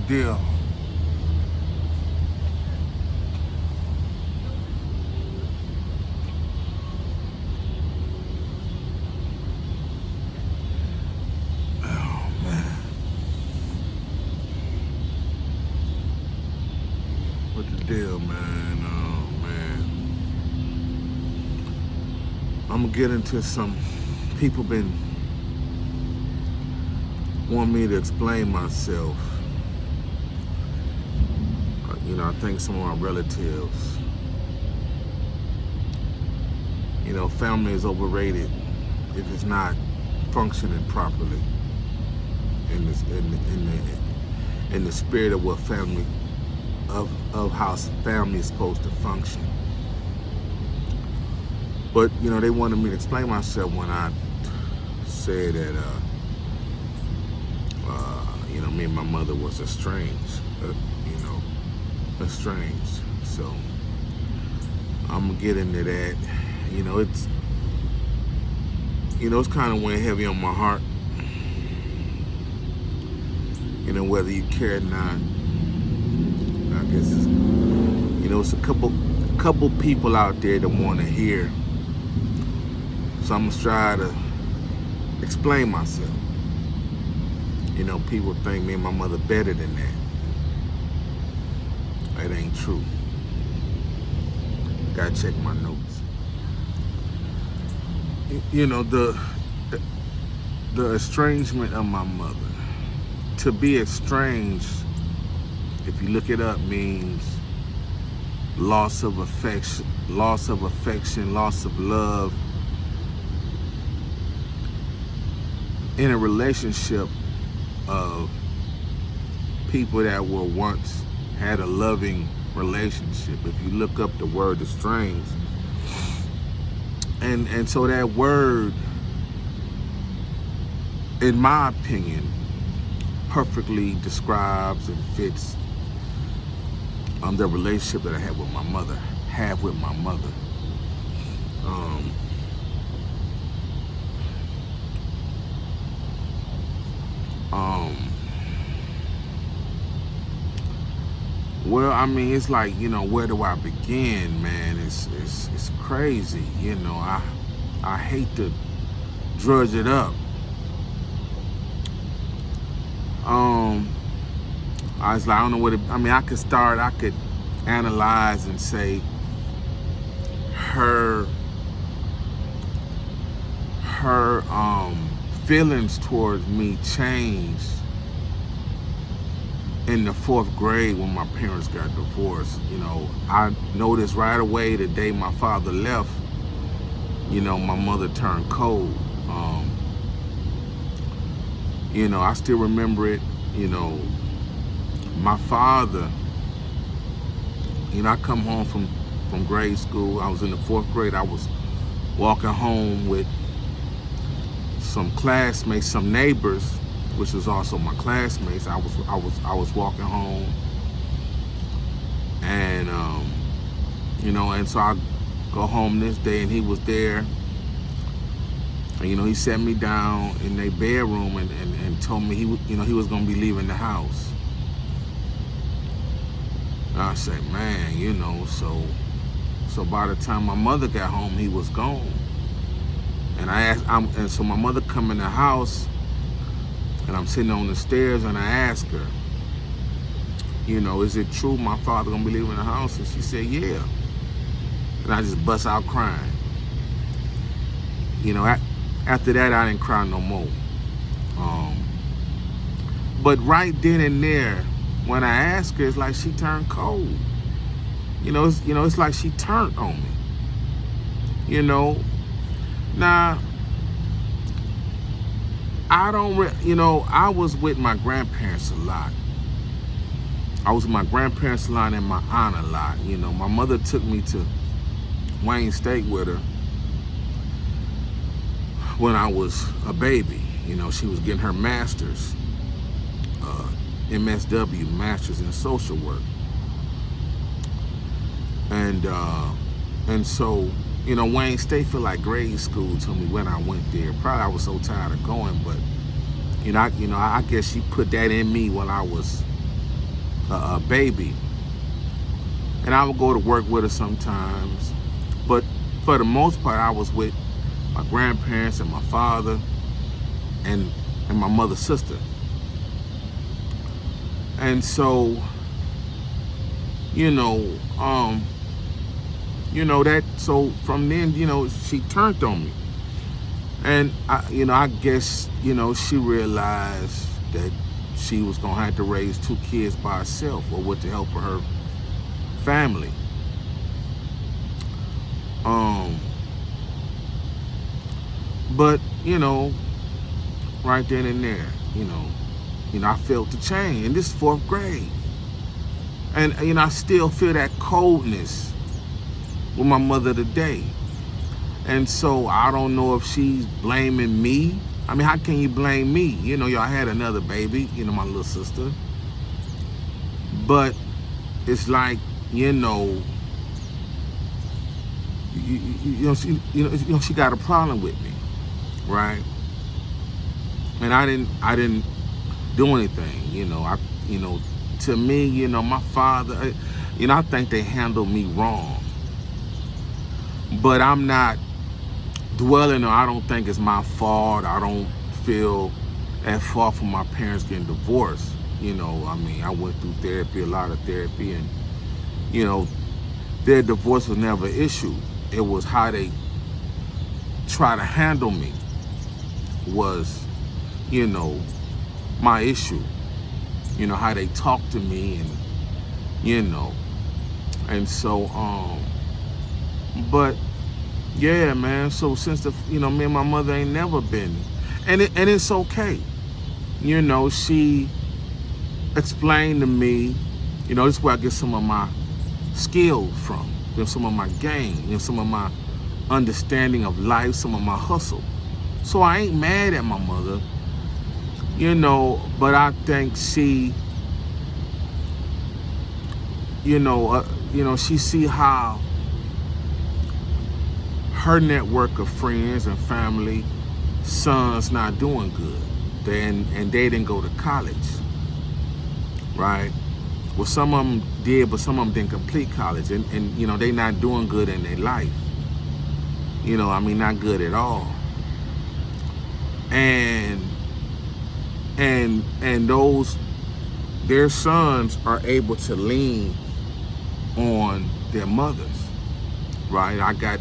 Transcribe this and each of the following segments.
deal? Oh man, what the deal, man? Oh man, I'm gonna get into some. People been want me to explain myself. I think some of my relatives. Family is overrated if it's not functioning properly in the spirit of what family of how family is supposed to function. But they wanted me to explain myself when I said that me and my mother was estranged. Estranged. So I'm gonna get into that. It's kind of weighing heavy on my heart. Whether you care or not. I guess it's a couple people out there that want to hear. So I'm gonna try to explain myself. People think me and my mother better than that. That ain't true. Gotta check my notes. The estrangement of my mother. To be estranged, if you look it up, means loss of affection, loss of love in a relationship of people that were once had a loving relationship. If you look up the word estranged, and so that word, in my opinion, perfectly describes and fits the relationship that I have with my mother. Well, it's like, where do I begin, man? It's crazy, I hate to drudge it up. I was like, I don't know what I could analyze and say her feelings towards me changed in the 4th grade when my parents got divorced. I noticed right away the day my father left, my mother turned cold. I still remember it, my father, I come home from grade school. I was in the 4th grade. I was walking home with some classmates, some neighbors, which was also my classmates. I was walking home, and and so I go home this day, and he was there. And, he sat me down in their bedroom and told me he was gonna be leaving the house. And I said, man, so by the time my mother got home, he was gone. And and so my mother come in the house, and I'm sitting on the stairs, and I asked her, is it true my father gonna be leaving the house? And she said, yeah. And I just bust out crying. After that, I didn't cry no more. But right then and there, when I asked her, it's like she turned cold. It's like she turned on me. Now, I was with my grandparents a lot. I was with my grandparents a lot and my aunt a lot. My mother took me to Wayne State with her when I was a baby. She was getting her master's, MSW, Master's in Social Work. And so, Wayne State felt like grade school to me when I went there. Probably I was so tired of going, but I guess she put that in me when I was a baby. And I would go to work with her sometimes. But for the most part, I was with my grandparents and my father and my mother's sister. And so, that, so from then, she turned on me. And I guess, she realized that she was gonna have to raise 2 kids by herself, or with the help of her family. But right then and there, I felt the change. And this is 4th grade, and I still feel that coldness with my mother today. And so I don't know if she's blaming me. I mean, how can you blame me? Y'all had another baby, my little sister. But it's like, she got a problem with me, right? And I didn't do anything, to me, my father, I think they handled me wrong. But I'm not dwelling on, I don't think it's my fault. I don't feel at fault for my parents getting divorced. I went through therapy, a lot of therapy, and, their divorce was never an issue. It was how they try to handle me was, my issue. How they talk to me, and, and so, but yeah, man. So since me and my mother ain't never been, and it's okay. She explained to me, this is where I get some of my skills from, some of my game, some of my understanding of life, some of my hustle. So I ain't mad at my mother, but I think she, she see how her network of friends and family, sons not doing good. And they didn't go to college, right? Well, some of them did, but some of them didn't complete college. And they not doing good in their life. Not good at all. And their sons are able to lean on their mothers, right? I got,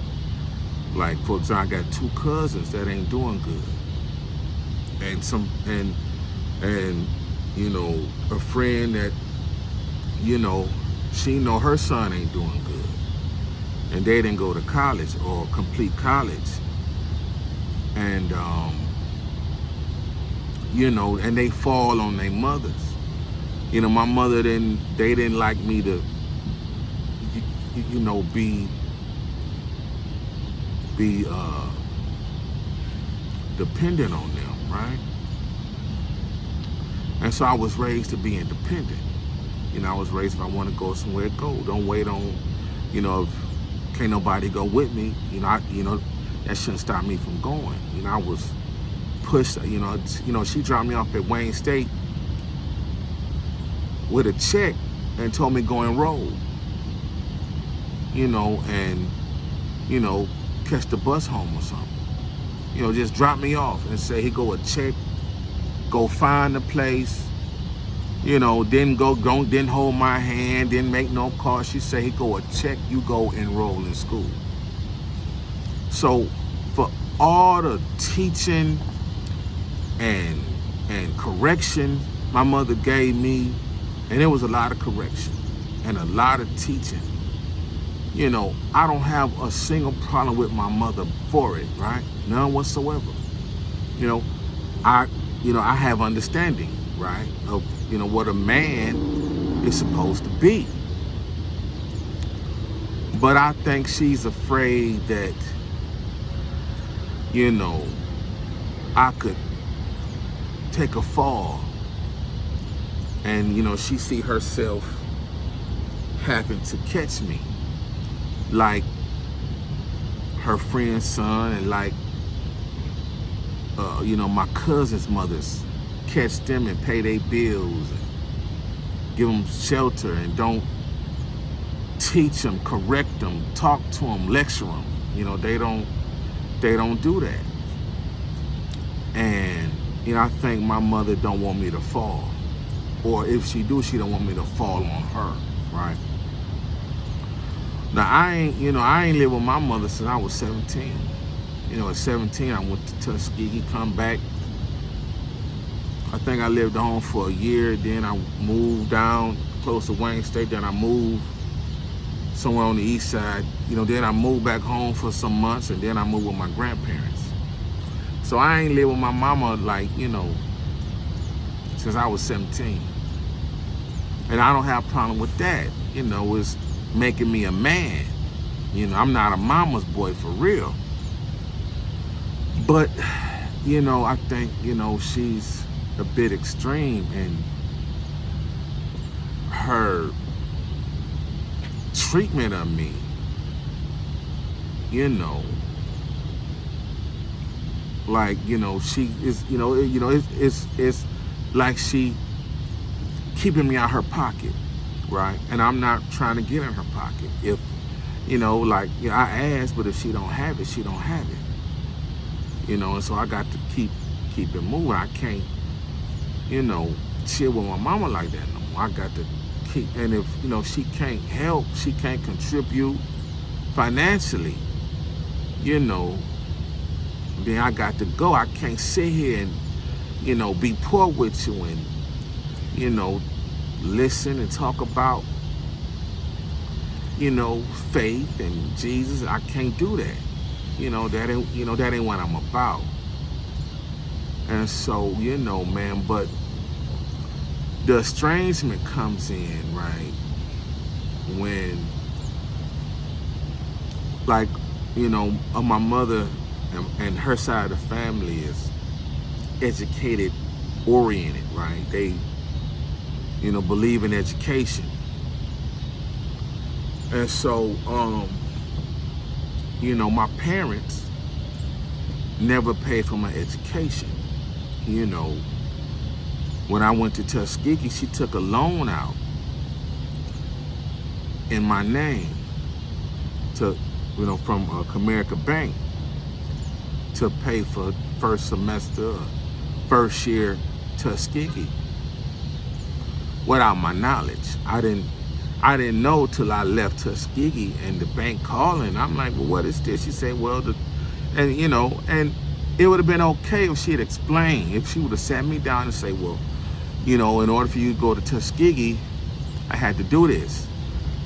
like, for example, I got 2 cousins that ain't doing good. And a friend that, she know her son ain't doing good. And they didn't go to college or complete college. And, and they fall on their mothers. My mother they didn't like me to, be dependent on them, right? And so I was raised to be independent. I was raised, if I want to go somewhere, go. Don't wait on, if can't nobody go with me, that shouldn't stop me from going. I was pushed, she dropped me off at Wayne State with a check and told me go enroll. And, catch the bus home or something. Just drop me off and say, here go a check, go find the place, didn't hold my hand, didn't make no call. She said, here go a check, you go enroll in school. So for all the teaching and correction my mother gave me, and it was a lot of correction and a lot of teaching, I don't have a single problem with my mother for it, right? None whatsoever. I have understanding, right, of, what a man is supposed to be. But I think she's afraid that, I could take a fall. And, she see herself having to catch me. Like her friend's son, and like, my cousin's mothers, catch them and pay their bills. give them shelter and don't teach them, correct them, talk to them, lecture them. They don't do that. And I think my mother don't want me to fall, or if she do, she don't want me to fall on her, right? Now I ain't lived with my mother since I was 17. At 17 I went to Tuskegee, come back. I think I lived home for a year, then I moved down close to Wayne State, then I moved somewhere on the east side. Then I moved back home for some months, and then I moved with my grandparents. So I ain't lived with my mama since I was 17. And I don't have a problem with that. It's making me a man. I'm not a mama's boy for real. But, I think, she's a bit extreme in her treatment of me. She is, it's like she keeping me out her pocket, right? And I'm not trying to get in her pocket. If, I ask, but if she don't have it, she don't have it. And so I got to keep it moving. I can't, chill with my mama like that no more. I got to keep, and if, she can't help, she can't contribute financially, then I got to go. I can't sit here and, be poor with you and, listen and talk about, faith and Jesus. I can't do that. That ain't what I'm about. And so, man, but the estrangement comes in, right? When, my mother and her side of the family is educated oriented, right? They, believe in education. And so, my parents never paid for my education. When I went to Tuskegee, she took a loan out in my name to, from Comerica Bank to pay for first semester, first year Tuskegee. Without my knowledge, I didn't know till I left Tuskegee and the bank calling. I'm like, well, what is this? She said, well, and it would have been okay if she had explained, if she would have sat me down and say, well, in order for you to go to Tuskegee, I had to do this.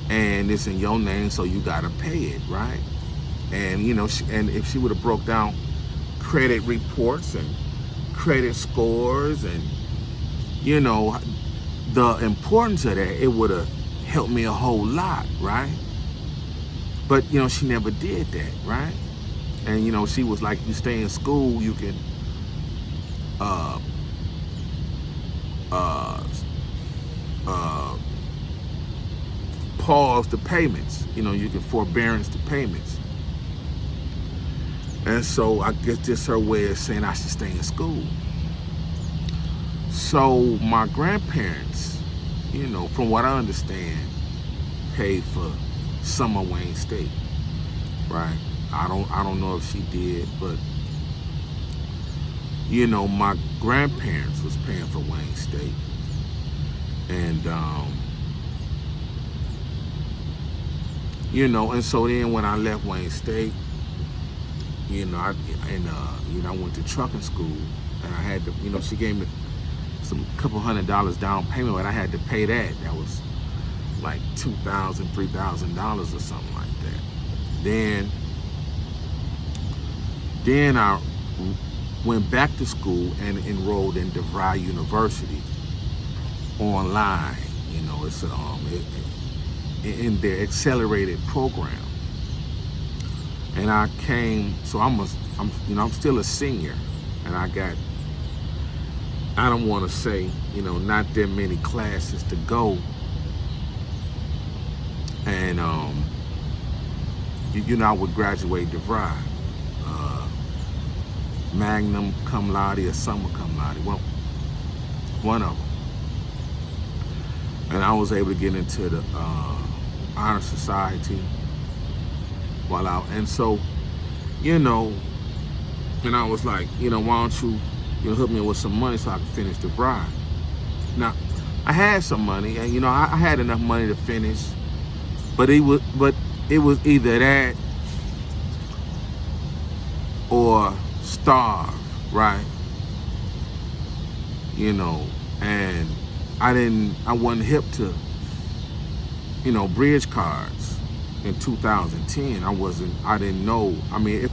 And it's in your name, so you got to pay it, right? And, and if she would have broke down credit reports and credit scores and, the importance of that, it would have helped me a whole lot, right? But, she never did that, right? And, she was like, you stay in school, you can pause the payments. You can forbearance the payments. And so I guess this her way of saying I should stay in school. So my grandparents, from what I understand, paid for summer Wayne State, right? I don't know if she did, but my grandparents was paying for Wayne State, and and so then when I left Wayne State, I went to trucking school, and I had to, she gave me some couple $100 down payment, but I had to pay that. That was like $2,000, $3,000 or something like that. Then I went back to school and enrolled in DeVry University online. It's in their accelerated program. And I came, so I'm still a senior, and I don't want to say, not that many classes to go. And I would graduate DeVry, Magnum cum laude or summa cum laude, one of them. and I was able to get into the honor society while out. And so, you know, and I was like, you know, why don't you hook me up with some money so I can finish the ride? Now, I had some money, and you know, I had enough money to finish, but it was either that or starve, right? You know, and I wasn't hip to, you know, bridge cards in 2010. I didn't know. I mean,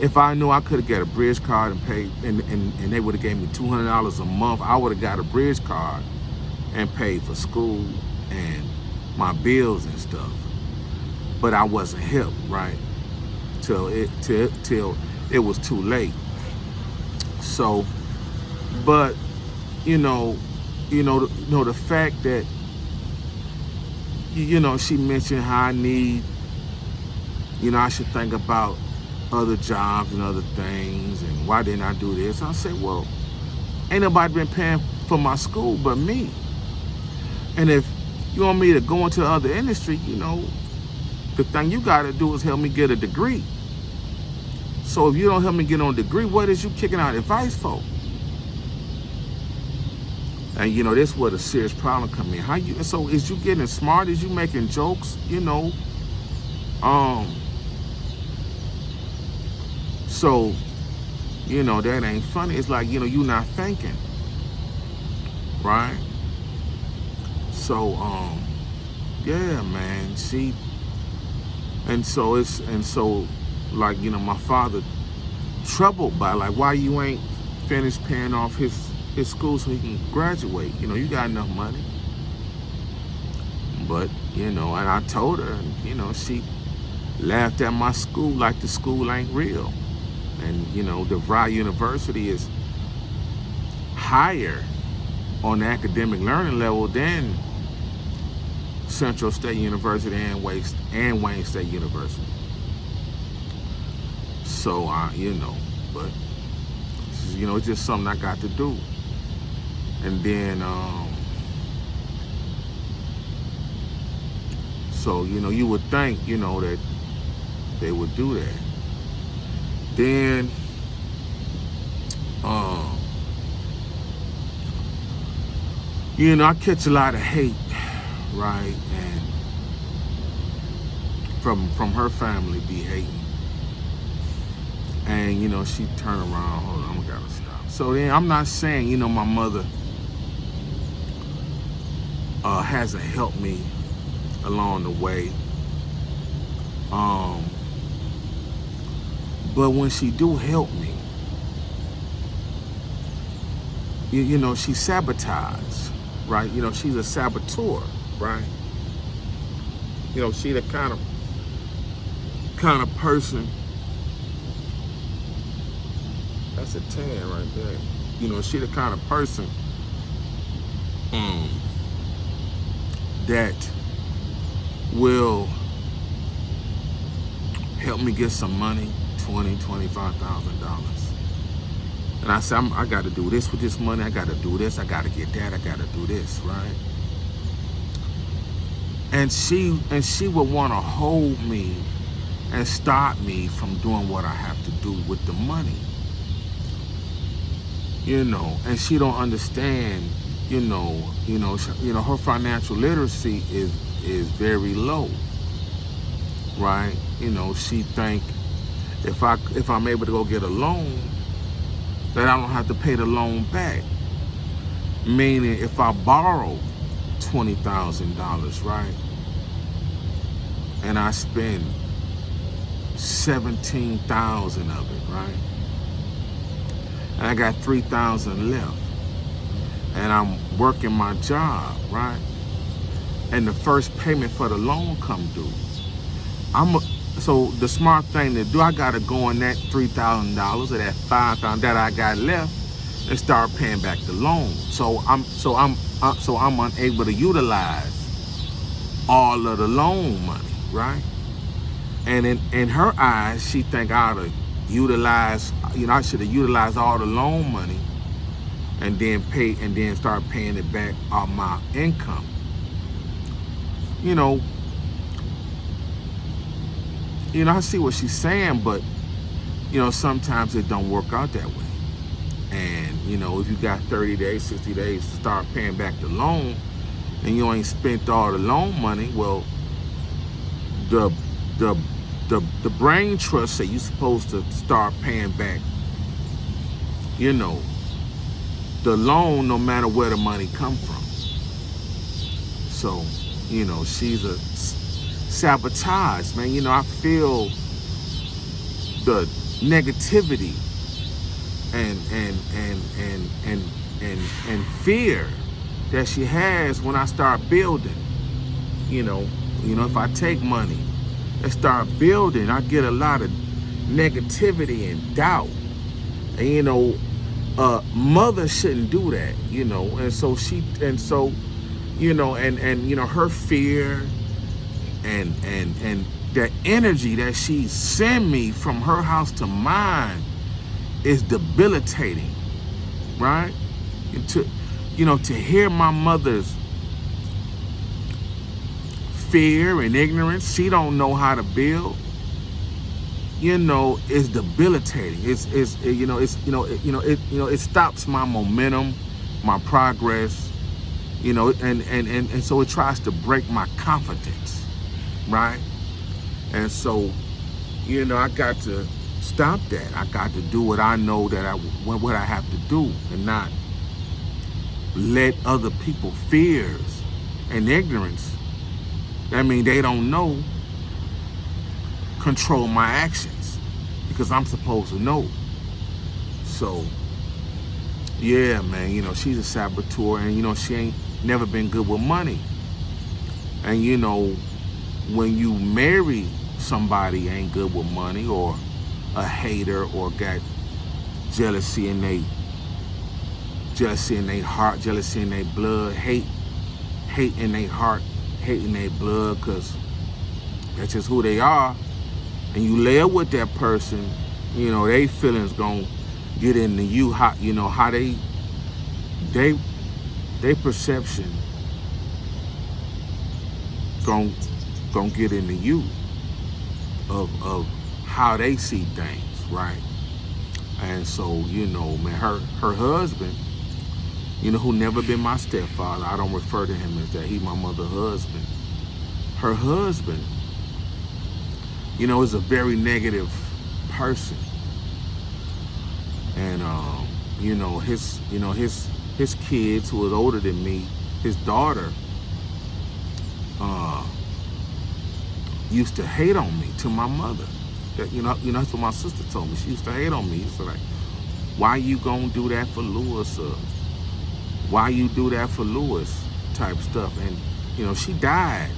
if I knew I could have got a bridge card and paid, and they would have gave me $200 a month, I would have got a bridge card and paid for school and my bills and stuff. But I wasn't hip, right? Till it was too late. So, but you know, the fact that you know, she mentioned how I need, you know, I should think about other jobs and other things, and why didn't I do this? I said, well, ain't nobody been paying for my school but me. And if you want me to go into other industry, you know, the thing you gotta do is help me get a degree. So if you don't help me get on a degree, what is you kicking out advice for? And you know, this is where the serious problem come in. So is you getting smart? Is you making jokes? You know, so, you know, that ain't funny. It's like, you know, you not thinking, right? So, yeah, man. And so, like, you know, my father troubled by, like, why you ain't finished paying off his school so he can graduate? You know, you got enough money. But, you know, and I told her, and, you know, she laughed at my school like the school ain't real. And, you know, DeVry University is higher on the academic learning level than Central State University and Wayne State University. So, you know, but, you know, it's just something I got to do. And then, so, you know, you would think, you know, that they would do that. Then, you know, I catch a lot of hate, right? And from her family be hating. And, you know, she turned around, hold on, I gotta stop. So then I'm not saying, you know, my mother hasn't helped me along the way. But when she do help me, you know, she sabotages, right? You know, she's a saboteur, right? You know, she the kind of person. That's a 10 right there. You know, she the kind of person that will help me get some money, $20,000-$25,000. And I said, I got to do this with this money. I got to do this. I got to get that. I got to do this, right? And she would want to hold me and stop me from doing what I have to do with the money. You know, and she don't understand. You know, her financial literacy is very low, right? You know, she think if I'm able to go get a loan, that I don't have to pay the loan back. Meaning, if I borrow $20,000, right, and I spend 17,000 of it, right, and I got 3,000 left, and I'm working my job, right, and the first payment for the loan come due, so the smart thing to do, I gotta go in that $3,000 or that $5,000 that I got left and start paying back the loan. So I'm unable to utilize all of the loan money, right? And in her eyes, she think I ought to utilize, you know, I should have utilized all the loan money and then start paying it back on my income. you know, I see what she's saying, but sometimes it don't work out that way. And if you got 30 days, 60 days to start paying back the loan, and you ain't spent all the loan money, well, the the the brain trust say you're supposed to start paying back, the loan, no matter where the money come from. So, she's a sabotage, man. I feel the negativity and fear that she has when I start building. If I take money and start building, I get a lot of negativity and doubt. And mother shouldn't do that, and so her fear and the energy that she send me from her house to mine is debilitating, right? To hear my mother's fear and ignorance, she don't know how to build, is debilitating. It stops my momentum, my progress, and so it tries to break my confidence, right? And so, I got to stop that. I got to do what I know that what I have to do, and not let other people's fears and ignorance, they don't know, control my actions, because I'm supposed to know. So, yeah, man, she's a saboteur, and she ain't never been good with money. And when you marry somebody ain't good with money, or a hater, or got jealousy in their heart, jealousy in their blood, hate in their heart, hate in their blood, because that's just who they are, and you live with that person, they feelings gonna get into you, how they perception gonna get into you of how they see things, right? And so, man, her husband, who never been my stepfather, I don't refer to him as that, he my mother's husband. Her husband, is a very negative person. And his kids, who was older than me, his daughter, used to hate on me to my mother. That that's what my sister told me. She used to hate on me. She used to like, why you gonna do that for Lewis, or why you do that for Lewis, type stuff. And she died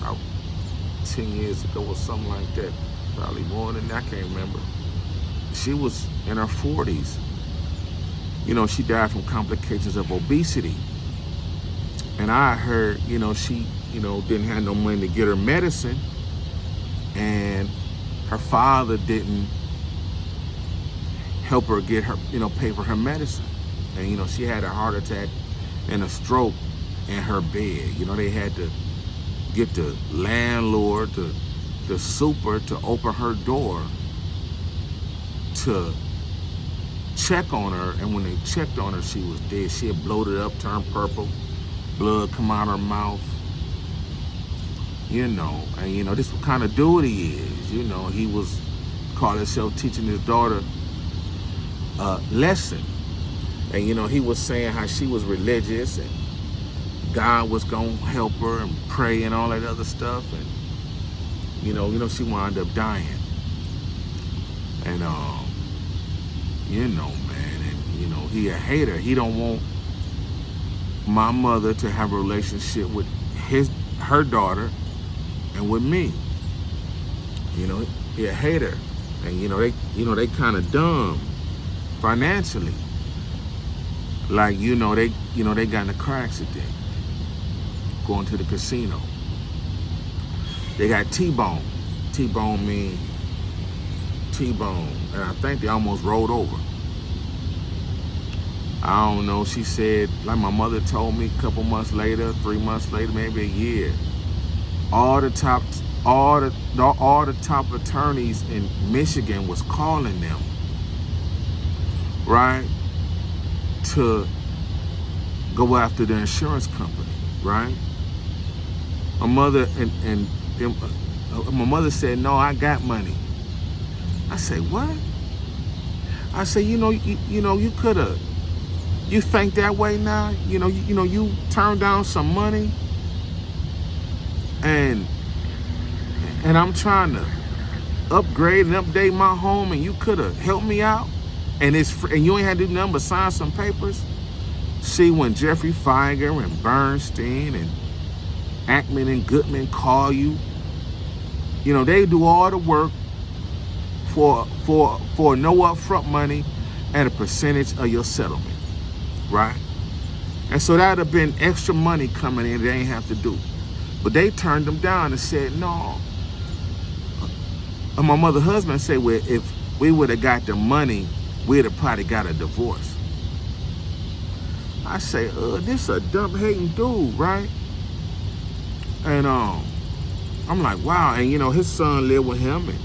about 10 years ago or something like that, probably more than that, I can't remember. She was in her 40s. She died from complications of obesity. And I heard, she, didn't have no money to get her medicine, and her father didn't help her get her, pay for her medicine. And, she had a heart attack and a stroke in her bed. They had to get the landlord, the super, to open her door to check on her. And when they checked on her, she was dead. She had bloated up, turned purple, blood come out her mouth. And this what kind of dude he is. He was called himself teaching his daughter a lesson. And he was saying how she was religious and God was gonna help her and pray and all that other stuff. And she wound up dying. And man, and he a hater. He don't want my mother to have a relationship with her daughter and with me. He a hater. And they kind of dumb financially. Like, they got in a car accident going to the casino. They got T-bone. T-bone mean T-bone. And I think they almost rolled over. I don't know. She said, like my mother told me, a couple months later, 3 months later, maybe a year, all the top top attorneys in Michigan was calling them, right, to go after the insurance company, right? My mother and my mother said, no, I got money. I say, what? I say, you could have, you think that way now? You turned down some money, and I'm trying to upgrade and update my home, and you could have helped me out, and you ain't had to do nothing but sign some papers. See, when Jeffrey Feiger and Bernstein and Ackman and Goodman call you, they do all the work for no upfront money and a percentage of your settlement, right? And so that'd have been extra money coming in they ain't have to do. But they turned them down and said, no. And my mother's husband said, well, if we would have got the money, we'd have probably got a divorce. I say, this a dumb hating dude, right? And I'm like, wow. And his son lived with him, and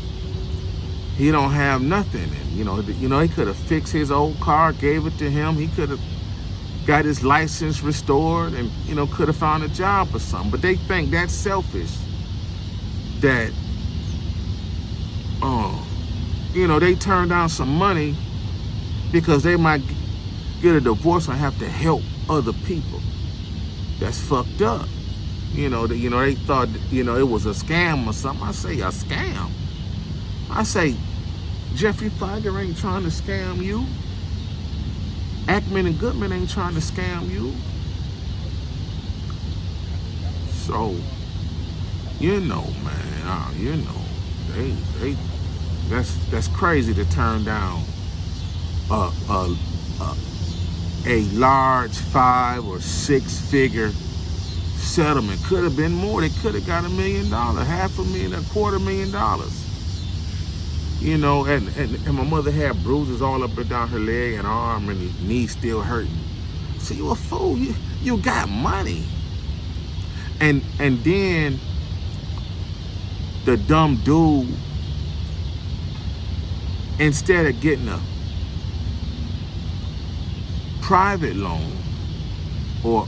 he don't have nothing. And he could have fixed his old car, gave it to him. He could have got his license restored, and could have found a job or something. But they think that's selfish. That they turn down some money because they might get a divorce and have to help other people. That's fucked up. They thought it was a scam or something. I say, a scam? I say, Jeffrey Feiger ain't trying to scam you. Ackman and Goodman ain't trying to scam you. So, man, that's crazy to turn down a large 5 or 6 figure settlement. Could have been more. They could have got $1 million, $500,000, $250,000. And my mother had bruises all up and down her leg and arm, and her knee still hurting. So you a fool. You got money. And then the dumb dude, instead of getting a private loan or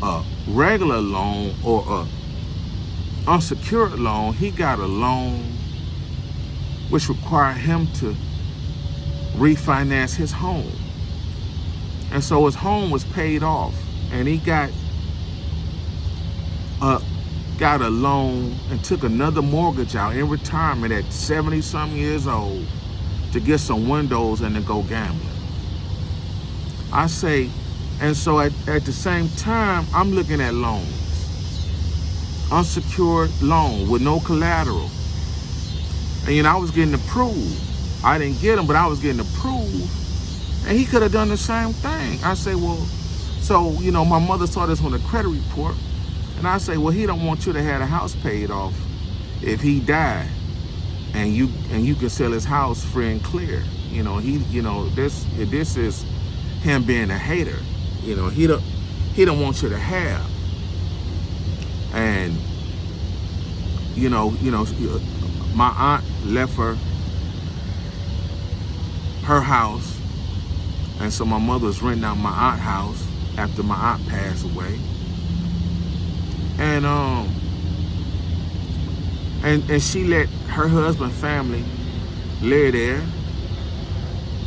a regular loan or a unsecured loan, he got a loan which required him to refinance his home. And so his home was paid off, and he got a loan and took another mortgage out in retirement at 70-something years old to get some windows and to go gambling. I say, and so at the same time, I'm looking at loans. Unsecured loan with no collateral. And I was getting approved. I didn't get them, but I was getting approved. And he could have done the same thing. I say, well, so, my mother saw this on the credit report. And I say, well, he don't want you to have the house paid off if he died. And you can sell his house free and clear. This is him being a hater. He don't want you to have. And my aunt left her house, and so my mother was renting out my aunt's house after my aunt passed away. And she let her husband's family live there,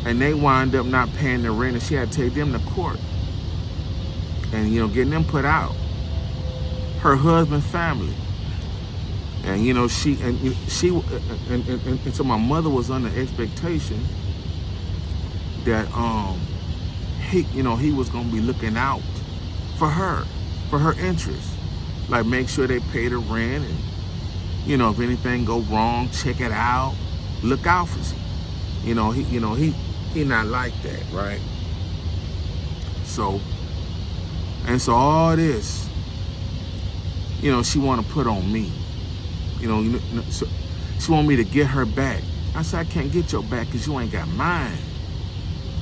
and they wind up not paying the rent, and she had to take them to court and getting them put out. Her husband's family. And so my mother was under expectation that he was gonna be looking out for her interests, like make sure they pay the rent, and if anything go wrong, check it out, look out for you. He not like that, right? So all this, she want to put on me. So she want me to get her back. I said, I can't get your back because you ain't got mine.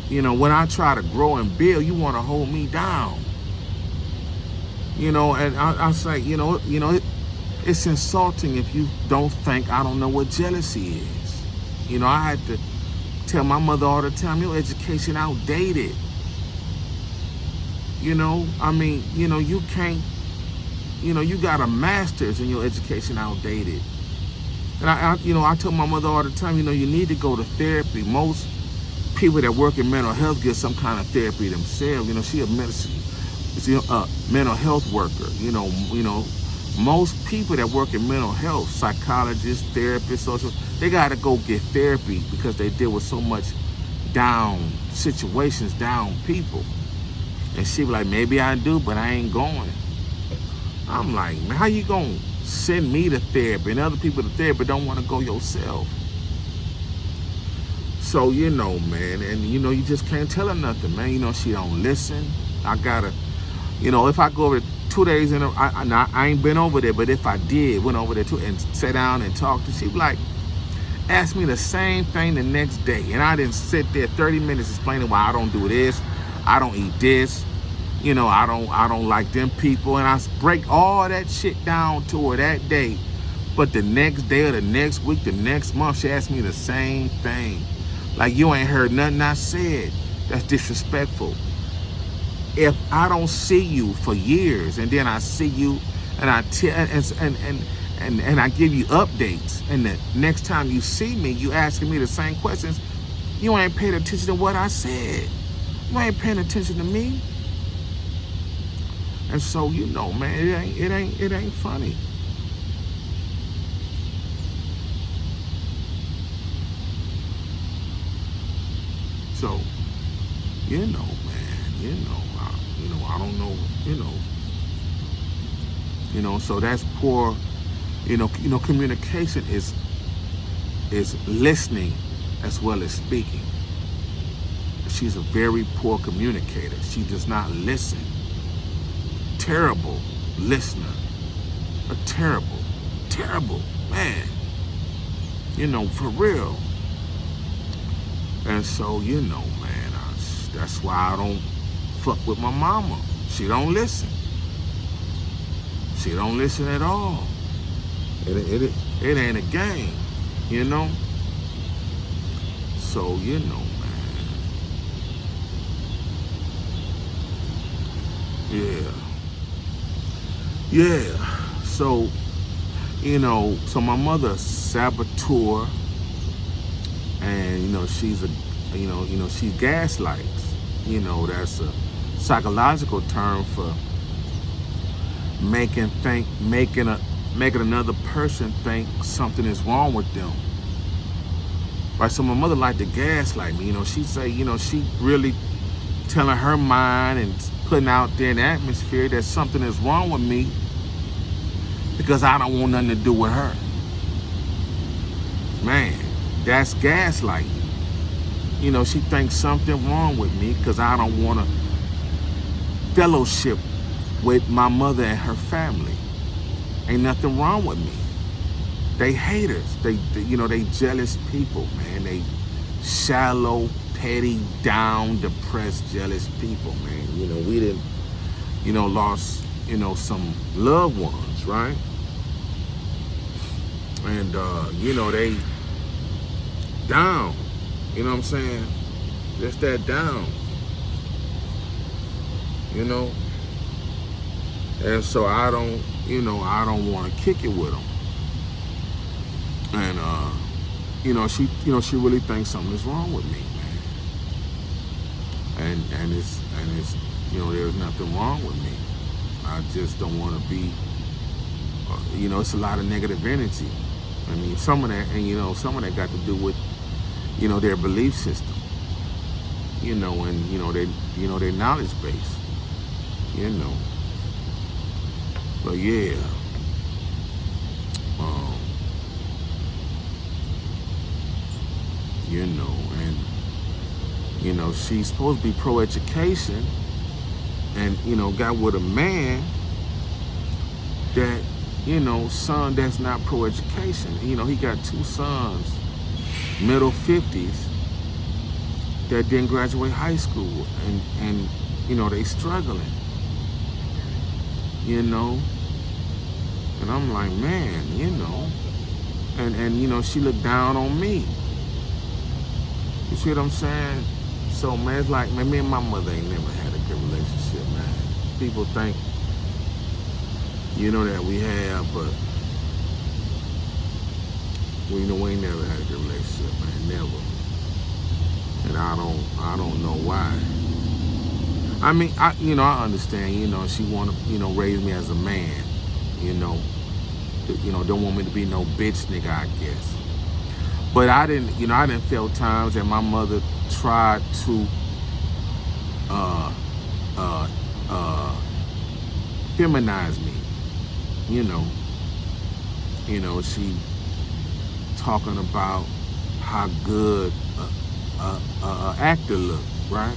When I try to grow and build, you want to hold me down. And I was like, it's insulting if you don't think I don't know what jealousy is. You know, I had to tell my mother all the time, your education outdated. You know, I mean, you know, you can't, you know, you got a master's and your education outdated. And you know, I tell my mother all the time, you know, you need to go to therapy. Most people that work in mental health get some kind of therapy themselves. You know, she a mental health worker. You know, most people that work in mental health, psychologists, therapists, social, they got to go get therapy because they deal with so much down situations, down people. And she be like, maybe I do, but I ain't going. I'm like, man, how you gonna send me to therapy and other people to therapy don't want to go yourself? So, you know, man, and you know, you just can't tell her nothing, man. You know, she don't listen. I gotta, you know, if I go over 2 days in I ain't been over there, but if I did, went over there too and sat down and talked to, she be like, ask me the same thing the next day. And I didn't sit there 30 minutes explaining why I don't do this, I don't eat this, you know, I don't like them people. And I break all that shit down to her that day. But the next day or the next week, the next month, she asked me the same thing. Like, you ain't heard nothing I said. That's disrespectful. If I don't see you for years and then I see you and I and I give you updates, and the next time you see me, you asking me the same questions, you ain't paying attention to what I said. You ain't paying attention to me. And so, you know, man, it ain't funny. So, you know, man, I don't know, so that's poor, communication is listening as well as speaking. She's a very poor communicator. She does not listen. Terrible listener. A terrible man. For real. And so, man, that's why I don't fuck with my mama. She don't listen. She don't listen at all. It ain't a game, So, man. Yeah. So, so my mother's saboteur, and she's she gaslights. That's a psychological term for making another person think something is wrong with them. Right? So my mother liked to gaslight me. She say, she really telling her mind and putting out there in the atmosphere that something is wrong with me because I don't want nothing to do with her. Man, that's gaslighting. She thinks something wrong with me because I don't want to fellowship with my mother and her family. Ain't nothing wrong with me. They haters. They jealous people, man. They shallow, petty, down, depressed, jealous people, man. We didn't, lost, some loved ones, right? And, they down. You know what I'm saying? Just that down. And so I don't want to kick it with them. And she really thinks something is wrong with me, man. And it's there's nothing wrong with me. I just don't want to be. It's a lot of negative energy. I mean, some of that got to do with their belief system. And their knowledge base. But yeah. And she's supposed to be pro-education, and got with a man that son that's not pro-education. He got 2 sons, middle 50s, that didn't graduate high school, and they struggling. And And I'm like, man, and she looked down on me. You see what I'm saying? So, man, it's like, man, me and my mother ain't never had a good relationship, man. People think, that we have, but we ain't never had a good relationship, man, never. And I don't know why. I mean, I understand, she want to, raise me as a man, don't want me to be no bitch nigga, I guess. But I didn't feel times that my mother tried to feminize me, she talking about how good a actor look, right?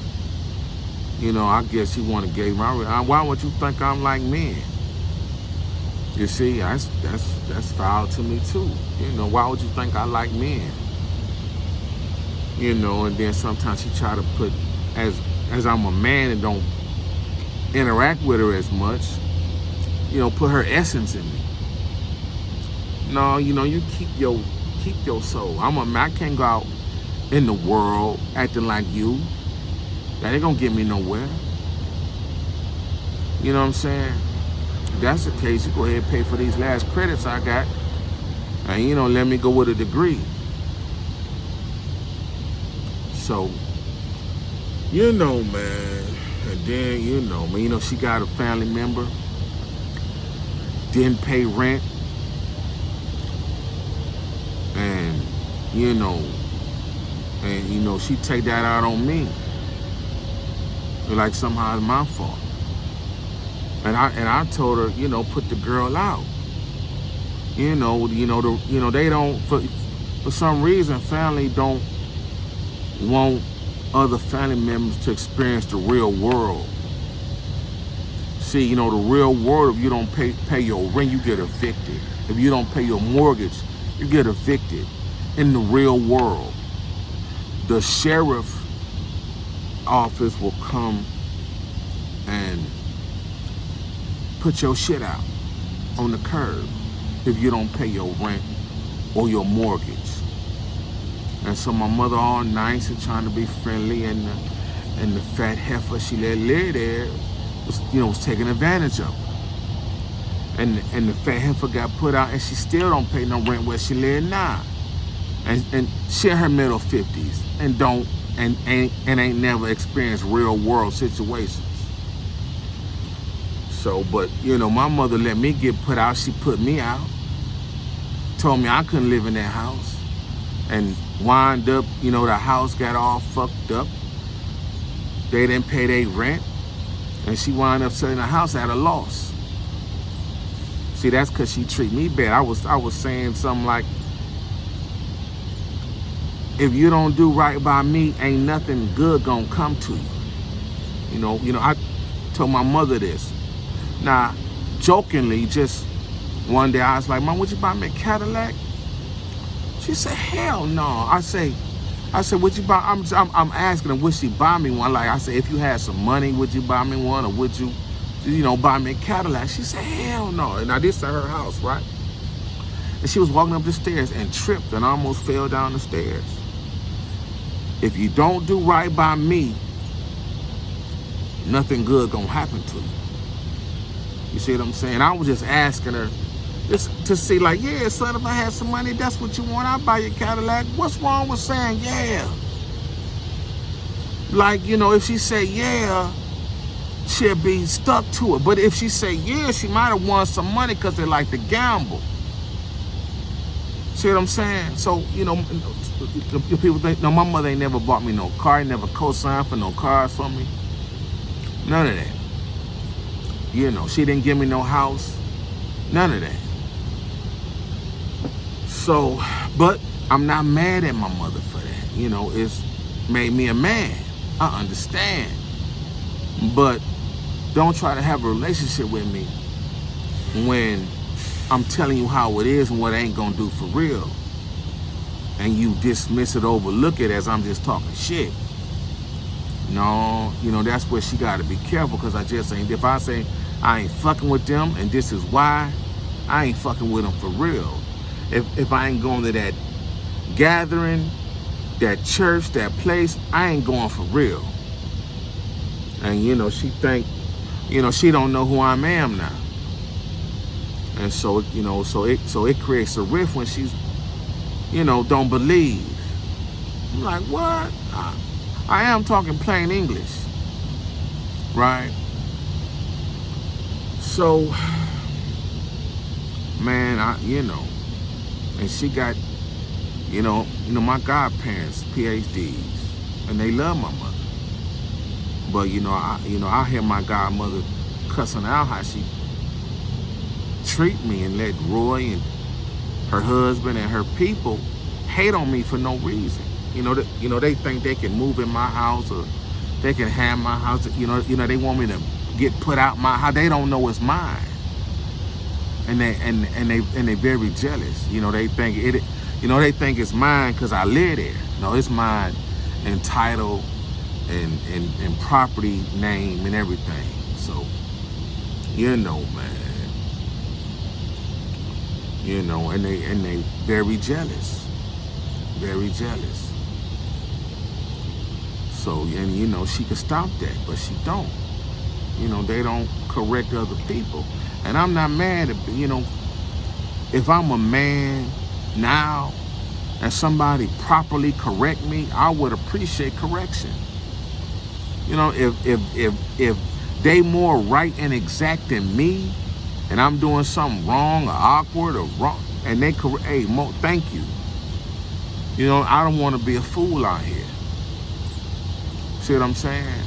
I guess she want to gauge why would you think I'm like men? You see, that's foul to me too. Why would you think I like men? And then sometimes she try to put, as I'm a man and don't interact with her as much, put her essence in me. No, you keep your soul. I can't go out in the world acting like you. That ain't gonna get me nowhere. You know what I'm saying? If that's the case, you go ahead and pay for these last credits I got. And let me go with a degree. So, man. And then, she got a family member, didn't pay rent. And, she take that out on me. Like somehow it's my fault. And I told her, put the girl out. They don't, for some reason, family don't want other family members to experience the real world. See, the real world, if you don't pay your rent, you get evicted. If you don't pay your mortgage, you get evicted. In the real world, the sheriff office will come and put your shit out on the curb if you don't pay your rent or your mortgage. And so my mother, all nice and trying to be friendly, and the fat heifer she let live there was taking advantage of her. And the fat heifer got put out, and she still don't pay no rent where she live now. And she in her middle 50s and ain't never experienced real world situations. So, but my mother let me get put out. She put me out. Told me I couldn't live in that house. And wind up, the house got all fucked up. They didn't pay their rent. And she wound up selling the house at a loss. See, that's because she treat me bad. I was saying something like, if you don't do right by me, ain't nothing good gonna come to you. I told my mother this. Now, jokingly, just one day I was like, Mom, would you buy me a Cadillac? She said, hell no. I said, would you buy? I'm asking her, would she buy me one? Like I said, if you had some money, would you buy me one, or would you, buy me a Cadillac? She said, hell no. And I did at her house, right? And she was walking up the stairs and tripped and almost fell down the stairs. If you don't do right by me, nothing good gonna happen to you. You see what I'm saying? I was just asking her just to see, like, yeah, son, if I had some money, that's what you want, I'll buy you a Cadillac. What's wrong with saying yeah? Like, if she say yeah, she'll be stuck to it. But if she say yeah, she might have won some money because they like to gamble. See what I'm saying? So, people think, no, my mother ain't never bought me no car, never co-signed for no cars for me. None of that. She didn't give me no house. None of that. So, but I'm not mad at my mother for that. It's made me a man. I understand. But don't try to have a relationship with me when I'm telling you how it is and what I ain't gonna do for real. And you dismiss it, overlook it as I'm just talking shit. No, that's where she gotta be careful, because I just ain't. If I say I ain't fucking with them and this is why, I ain't fucking with them for real. If I ain't going to that gathering, that church, that place, I ain't going for real. And you know, she think, you know, she don't know who I am now. And so, you know, so it creates a rift when she's, you know, don't believe. I'm like, what? I am talking plain English, right? So, man, you know, and she got, you know, my godparents, PhDs, and they love my mother. But you know, I hear my godmother cussing out how she treat me and let Roy and her husband and her people hate on me for no reason. You know, they think they can move in my house or they can have my house. You know, they want me to get put out my house. They don't know it's mine, and they very jealous. You know, they think it. You know, they think it's mine because I live there. No, it's mine in title and property name and everything. So, you know, man. You know, and they very jealous. Very jealous. So, and you know, she could stop that, but she don't. You know, they don't correct other people. And I'm not mad at, you know, if I'm a man now and somebody properly correct me, I would appreciate correction. You know, if they more right and exact than me, and I'm doing something wrong or awkward or wrong, and they correct, hey, Mo, thank you. You know, I don't want to be a fool out here. See what I'm saying?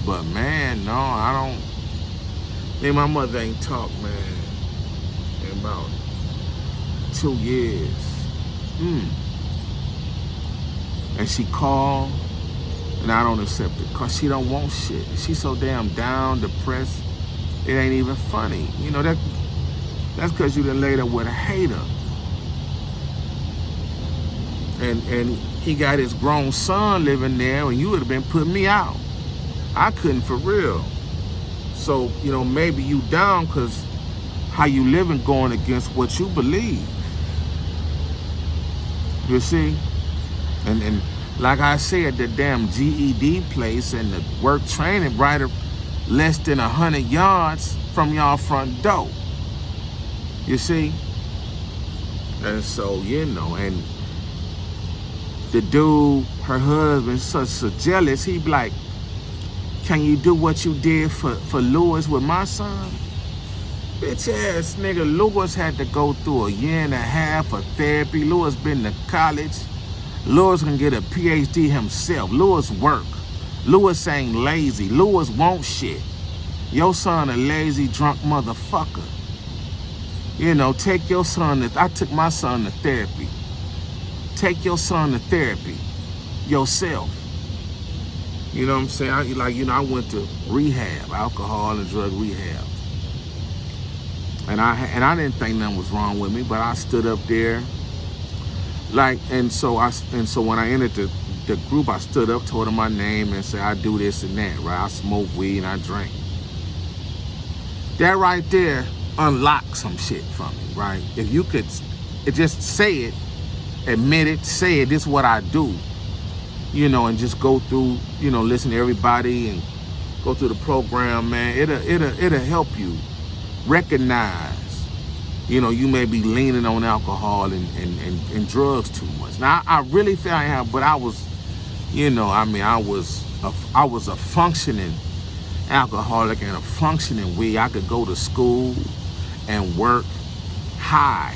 But man, no, I don't. Me and my mother ain't talked, man, in about 2 years. And she called, and I don't accept it because she don't want shit. She's so damn down, depressed. It ain't even funny. You know, that's because you done laid up with a hater. And he got his grown son living there, and you would have been putting me out. I couldn't for real. So, you know, maybe you down because how you living going against what you believe. You see? And like I said, the damn GED place and the work training right less than 100 yards from y'all front door. You see? And so, you know, and the dude, her husband, so jealous, he be like, can you do what you did for Lewis with my son? Bitch ass nigga, Lewis had to go through 1.5 years of therapy. Lewis been to college. Lewis can get a PhD himself. Lewis work. Lewis ain't lazy. Lewis won't shit. Your son a lazy, drunk motherfucker. You know, take your son I took my son to therapy. Take your son to therapy yourself. You know what I'm saying? I went to rehab, alcohol and drug rehab. And I didn't think nothing was wrong with me, but I stood up there. And so when I entered the group, I stood up, told them my name, and said I do this and that, right? I smoke weed and I drink. That right there unlocked some shit for me, right? If you could just say it, admit it, say it, this is what I do, you know, and just go through, you know, listen to everybody and go through the program, man. It'll help you recognize, you know, you may be leaning on alcohol and drugs too much. Now, I really feel I have, but I was, you know, I mean, I was a functioning alcoholic and a functioning weed. I could go to school and work high.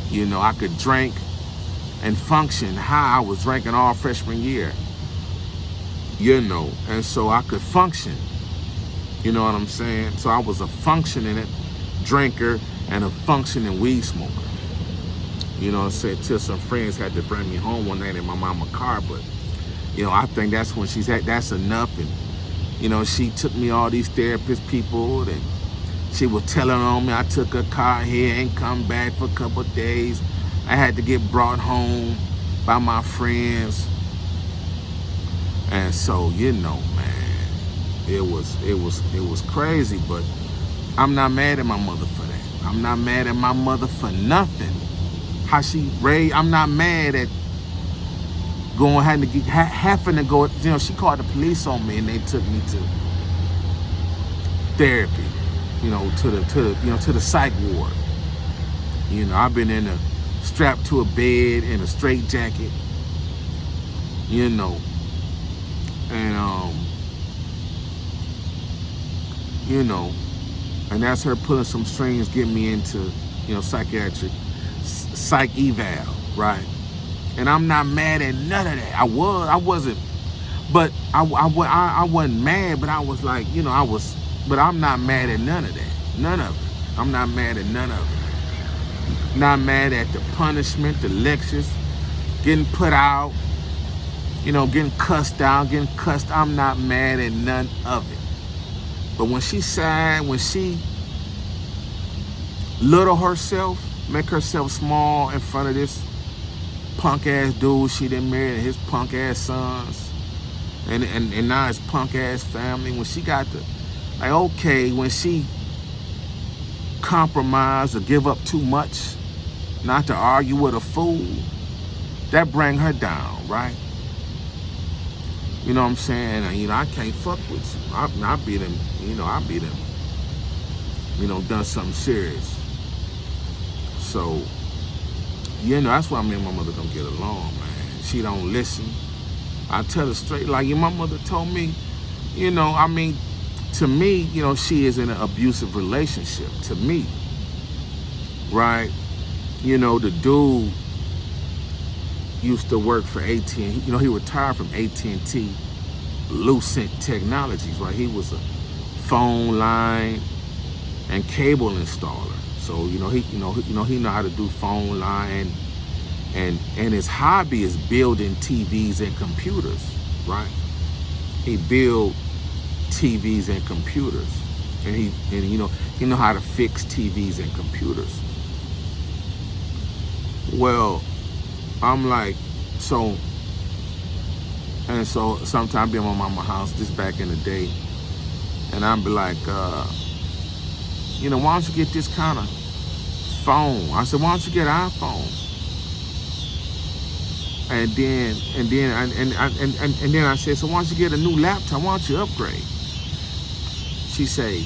You know, I could drink and function high. I was drinking all freshman year, you know, and so I could function. You know what I'm saying? So I was a functioning drinker and a functioning weed smoker. You know what I'm saying? Till some friends had to bring me home one night in my mama's car, but, you know, I think that's when she said, that's enough. And, you know, she took me all these therapist people, and she was telling on me. I took her car here, ain't come back for a couple of days. I had to get brought home by my friends. And so, you know, man, it was crazy, but I'm not mad at my mother for that. I'm not mad at my mother for nothing. How she raised, I'm not mad at having to go, she called the police on me and they took me to therapy, to the psych ward. I've been strapped to a bed in a straitjacket, and and that's her pulling some strings, getting me into, psychiatric psych eval, right? And I'm not mad at none of that. I wasn't, but I wasn't mad, but I was like, but I'm not mad at none of that. None of it. I'm not mad at none of it. Not mad at the punishment, the lectures, getting put out, getting cussed out, getting cussed. I'm not mad at none of it. But when she little herself, make herself small in front of this punk ass dude she done married and his punk ass sons, and now his punk ass family, when she got when she compromise or give up too much, not to argue with a fool, that bring her down, right? You know what I'm saying? And, I can't fuck with you. I be them, done something serious. So, that's why me and my mother don't get along, man. She don't listen. I tell her straight, like my mother told me, to me, she is in an abusive relationship, to me, right? The dude used to work for AT&T. He retired from AT&T Lucent Technologies, right? He was a phone line and cable installer. So, he know how to do phone line, and his hobby is building TVs and computers, right? He build TVs and computers, and he know how to fix TVs and computers. Well, I'm like, so sometimes I be at my mama's house, this back in the day, and I'd be like, why don't you get this kind of phone? I said, why don't you get an iPhone? And then I said, so why don't you get a new laptop? Why don't you upgrade? She say,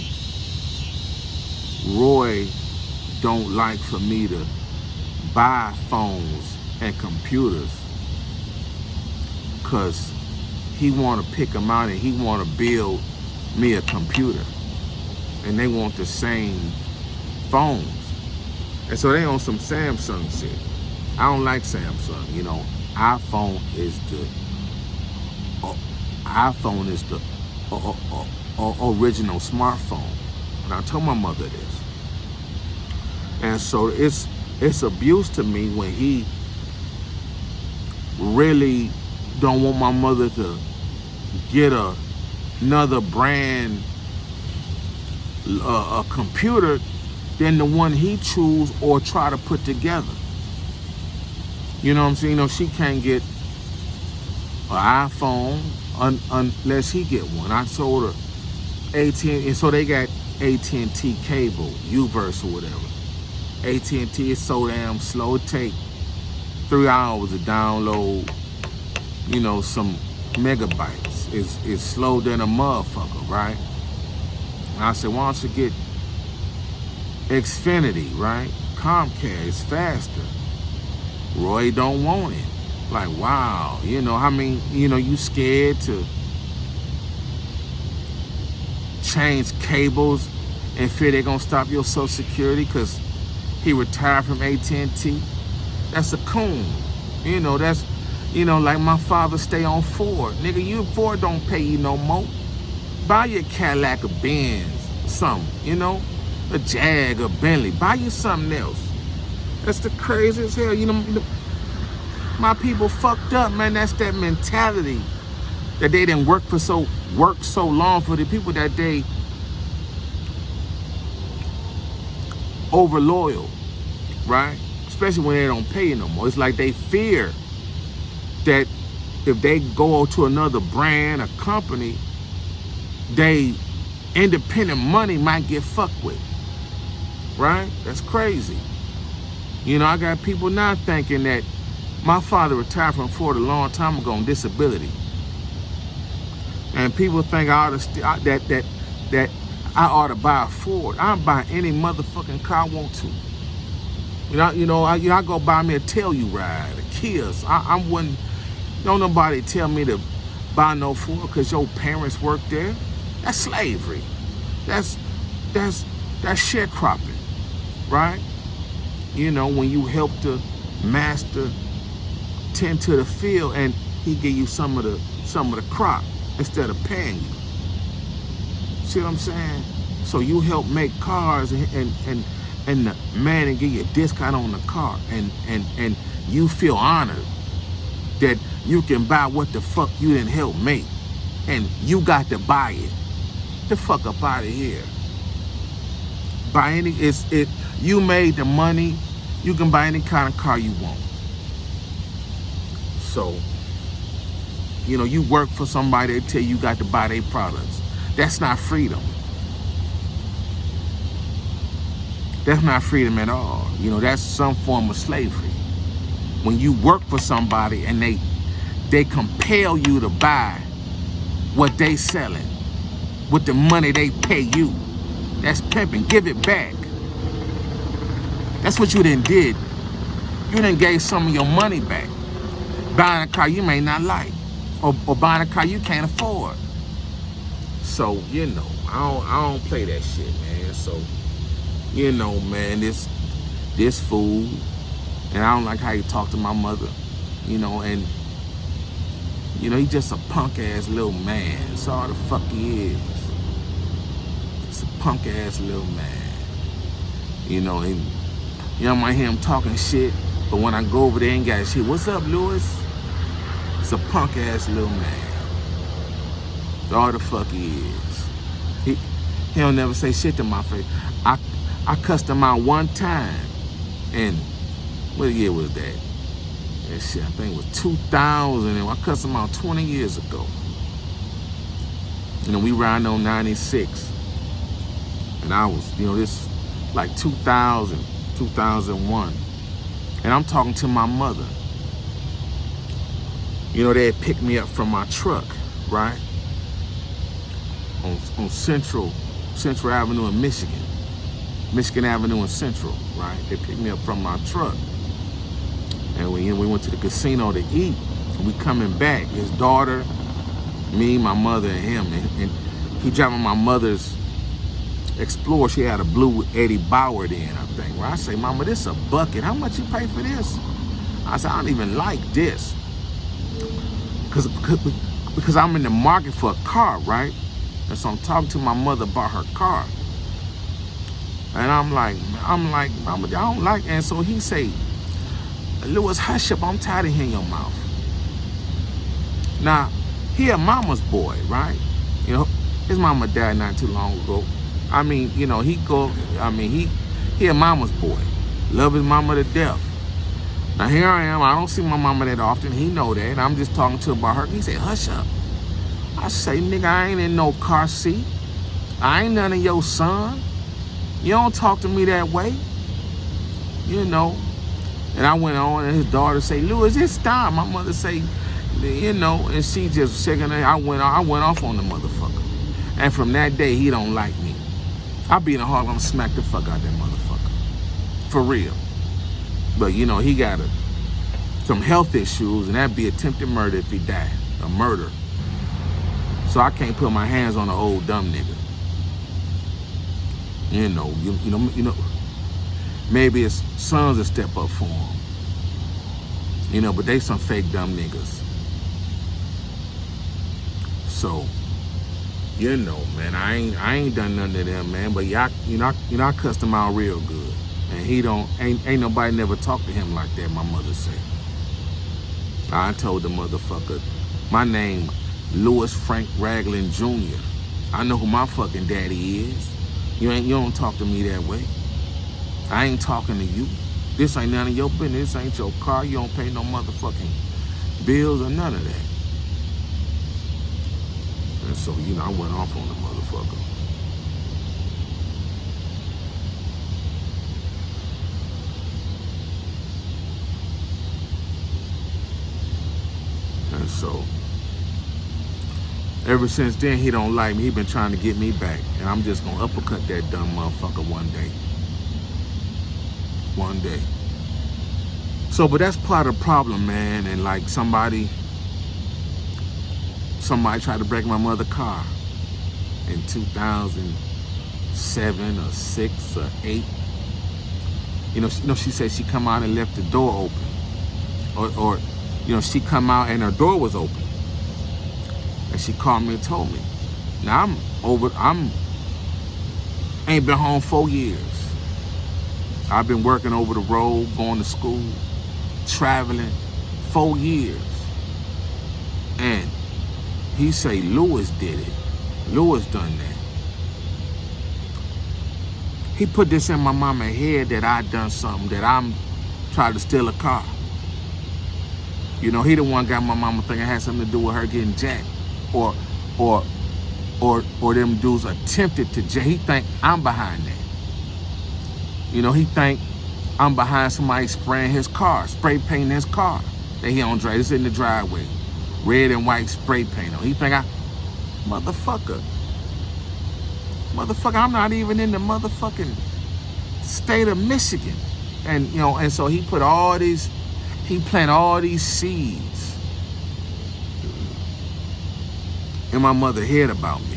Roy don't like for me to buy phones and computers because he want to pick them out and he want to build me a computer, and they want the same phones, and so they on some Samsung shit. I don't like Samsung. iPhone is the original smartphone, and I told my mother this, and so it's abuse to me when he really don't want my mother to get another brand a computer than the one he choose or try to put together. You know what I'm saying? She can't get an iPhone unless he get one. I told her AT&T, and so they got AT&T cable, Uverse or whatever. AT&T is so damn slow. It take 3 hours to download, some megabytes. It's slow than a motherfucker, right? And I said, why don't you get Xfinity, right? Comcast, it's faster. Roy don't want it. Like, wow, you scared to change cables and fear they're gonna stop your Social Security because he retired from AT&T? That's a coon. That's, like my father stay on Ford. Nigga, Ford don't pay you no more. Buy your Cadillac or Benz or something, a Jag or Bentley. Buy you something else. That's the craziest hell. My people fucked up, man. That's that mentality that they didn't work so long for the people that they over loyal, right? Especially when they don't pay you no more. It's like they fear that if they go to another brand or company, they independent money might get fucked with. right? That's crazy. You know, I got people now thinking that my father retired from Florida a long time ago on disability. And people think I ought to that I ought to buy a Ford. I buy any motherfucking car I want to. I go buy me a Telluride, a Kia. I wouldn't. Don't nobody tell me to buy no Ford because your parents worked there. That's slavery. That's sharecropping, right? You know, when you help the master tend to the field and he give you some of the crop instead of paying you. See what I'm saying? So you help make cars and the man and give you a discount on the car and you feel honored that you can buy what the fuck you didn't help make and you got to buy it. The fuck up out of here. You made the money, you can buy any kind of car you want. So, you know, you work for somebody, they tell you got to buy their products. That's not freedom. That's not freedom at all. You know, that's some form of slavery. When you work for somebody and they compel you to buy what they selling with the money they pay you. That's pimping. Give it back. That's what you done did. You done gave some of your money back. Buying a car you may not like. Or buying a car you can't afford. So, you know, I don't play that shit, man. So, you know, man, this fool, and I don't like how he talk to my mother, you know, and, you know, he just a punk-ass little man. That's all the fuck he is. It's a punk-ass little man. You know, and you know, I might hear him talking shit, but when I go over there and got shit, what's up, Lewis? It's a punk-ass little man. That's all the fuck he is. He don't never say shit to my face. I cussed him out one time, and what year was that? That shit, I think it was 2000, and I cussed him out 20 years ago. You know, we riding on 96, and I was, you know, this like 2000, 2001, and I'm talking to my mother. You know, they had picked me up from my truck, right? On Central Avenue in Michigan Avenue in Central, right? They picked me up from my truck. And we went to the casino to eat. And we coming back. His daughter, me, my mother, and him. And he driving my mother's Explorer. She had a blue Eddie Bauer in, I think. Well, I say, Mama, this a bucket. How much you pay for this? I said, I don't even like this. Because I'm in the market for a car, right? And so I'm talking to my mother about her car. And I'm like, Mama, I don't like it. And so he say, Lewis, hush up, I'm tired of hearing your mouth. Now, he a mama's boy, right? You know, his mama died not too long ago. I mean, you know, he a mama's boy. Love his mama to death. Now here I am, I don't see my mama that often, he know that, and I'm just talking to him about her. He said, hush up. I say, nigga, I ain't in no car seat. I ain't none of your son. You don't talk to me that way. You know. And I went on, and his daughter say, Lewis, it's time. My mother say, you know, and she just shaking her. I went off on the motherfucker. And from that day, he don't like me. I be in the Harlem, smack the fuck out that motherfucker. For real. But, you know, he got some health issues, and that'd be attempted murder if he died. A murder. So I can't put my hands on an old dumb nigga. You know, maybe his sons will step up for him. You know, but they some fake dumb niggas. So, you know, man, I ain't done nothing to them, man. But I cussed him out real good. And he ain't nobody never talked to him like that, my mother said. I told the motherfucker, my name, Louis Frank Ragland Jr. I know who my fucking daddy is. You don't talk to me that way. I ain't talking to you. This ain't none of your business. This ain't your car. You don't pay no motherfucking bills or none of that. And so, you know, I went off on the motherfucker. so ever since then, he don't like me. He been trying to get me back. And I'm just gonna uppercut that dumb motherfucker one day. One day. So, but that's part of the problem, man. And like somebody tried to break my mother's car in 2007 or 6 or 8. You know, she said she come out and left the door open. Or she come out and her door was open. And she called me and told me. Now ain't been home 4 years. I've been working over the road, going to school, traveling 4 years. And he say Lewis did it. Lewis done that. He put this in my mama's head that I done something, that I'm trying to steal a car. He the one got my mama thinking it had something to do with her getting jacked. Or them dudes attempted to jack. He think I'm behind that. He think I'm behind somebody spraying his car, spray painting his car that he don't drive. It's in the driveway. Red and white spray paint on. He think motherfucker, I'm not even in the motherfucking state of Michigan. And so he put he planted all these seeds in my mother's head about me.